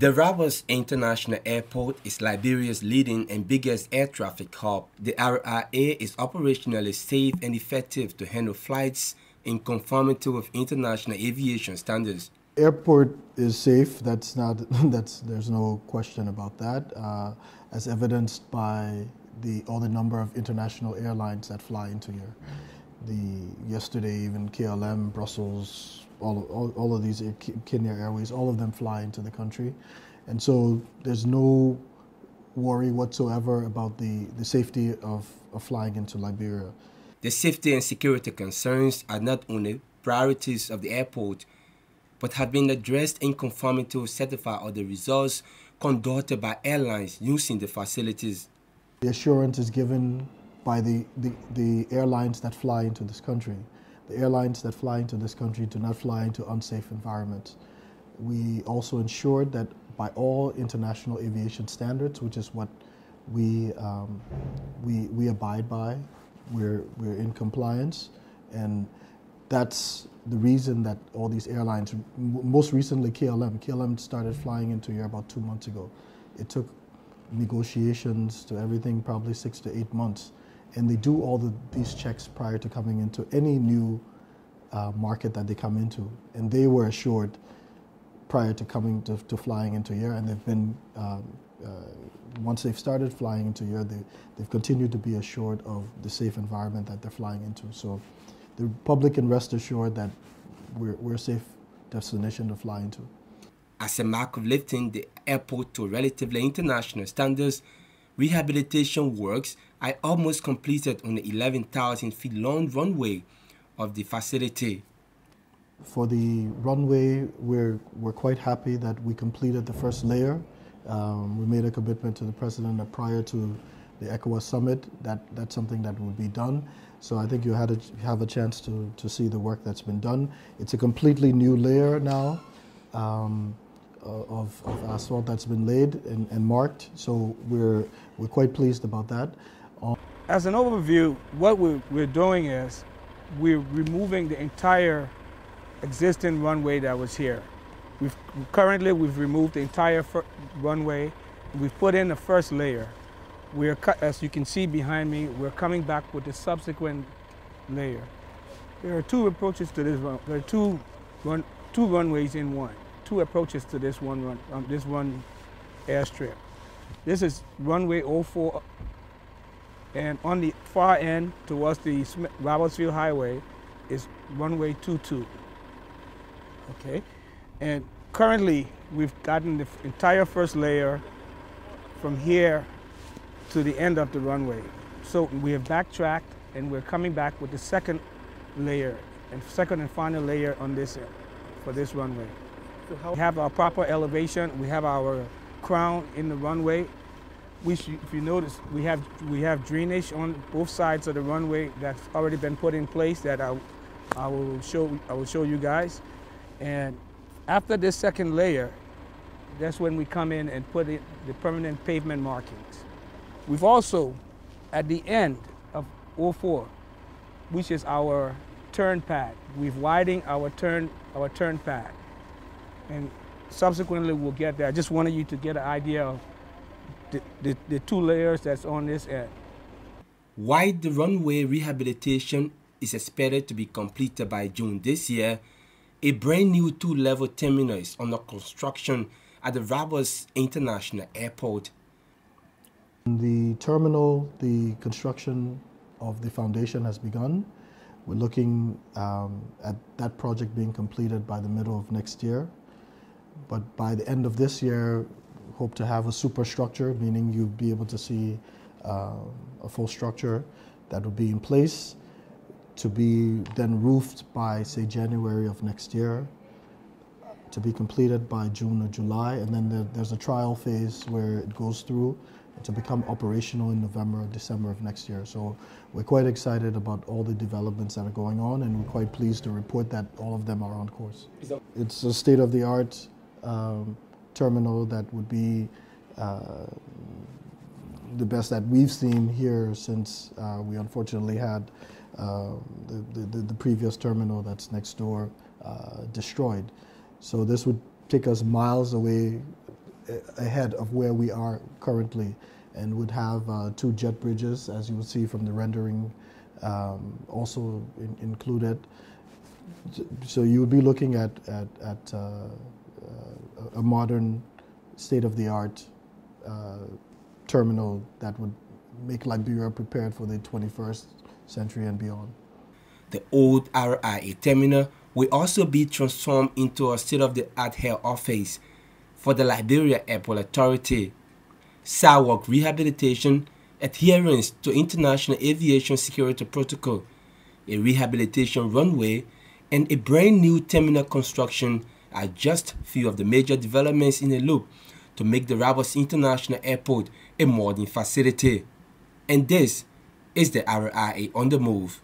The Ravos International Airport is Liberia's leading and biggest air traffic hub. The RIA is operationally safe and effective to handle flights in conformity with international aviation standards. Airport is safe. There's no question about that, as evidenced by all the number of international airlines that fly into here. Yesterday, even KLM, Brussels, all of these, Kenya Airways, all of them fly into the country. And so there's no worry whatsoever about the safety of flying into Liberia. The safety and security concerns are not only priorities of the airport, but have been addressed in conformity with certified audit results conducted by airlines using the facilities. The assurance is given by the airlines that fly into this country. The airlines that fly into this country do not fly into unsafe environments. We also ensured that by all international aviation standards, which is what we abide by, we're in compliance, and that's the reason that all these airlines, most recently KLM started flying into here about 2 months ago. It took negotiations to everything probably 6 to 8 months. And they do all these checks prior to coming into any new market that they come into. And they were assured prior to coming to flying into here, and they've been, once they've started flying into here, they've continued to be assured of the safe environment that they're flying into. So the public can rest assured that we're a safe destination to fly into. As a mark of lifting the airport to relatively international standards, rehabilitation works are almost completed on the 11,000 feet long runway of the facility. For the runway, we're quite happy that we completed the first layer. We made a commitment to the President that prior to the ECOWAS summit, that's something that would be done. So I think you have a chance to see the work that's been done. It's a completely new layer now of asphalt that's been laid and marked. So we're quite pleased about that. As an overview, what we're doing is we're removing the entire existing runway that was here. Currently we've removed the entire runway. We've put in the first layer. As you can see behind me, we're coming back with the subsequent layer. There are two approaches to this run. There are two runways in one. Two approaches to this one airstrip. This is runway 04, and on the far end towards the Robertsville Highway is runway 22. Okay, and currently we've gotten the entire first layer from here to the end of the runway. So we have backtracked and we're coming back with the second layer and second and final layer on this end for this runway. So we have our proper elevation. We have our crown in the runway. If you notice, we have drainage on both sides of the runway that's already been put in place that I will show you guys. And after this second layer, that's when we come in and put in the permanent pavement markings. We've also, at the end of 04, which is our turn pad, we've widened our turn pad. And subsequently we'll get there. I just wanted you to get an idea of the two layers that's on this end. While the runway rehabilitation is expected to be completed by June this year, a brand new two-level terminal is under construction at the Ravos International Airport. In the terminal, the construction of the foundation has begun. We're looking at that project being completed by the middle of next year. But by the end of this year, hope to have a superstructure, meaning you'll be able to see a full structure that will be in place to be then roofed by, say, January of next year, to be completed by June or July, and then there's a trial phase where it goes through to become operational in November or December of next year. So we're quite excited about all the developments that are going on, and we're quite pleased to report that all of them are on course. It's a state-of-the-art terminal that would be the best that we've seen here since we unfortunately had the previous terminal that's next door destroyed. So this would take us miles away ahead of where we are currently, and would have 2 jet bridges, as you will see from the rendering, also included. So you would be looking at a modern, state-of-the-art terminal that would make Liberia prepared for the 21st century and beyond. The old RIA terminal will also be transformed into a state-of-the-art head office for the Liberia Airport Authority. SAWAC rehabilitation, adherence to international aviation security protocol, a rehabilitation runway, and a brand new terminal construction are just few of the major developments in the loop to make the Rabos International Airport a modern facility. And this is the RIA on the Move.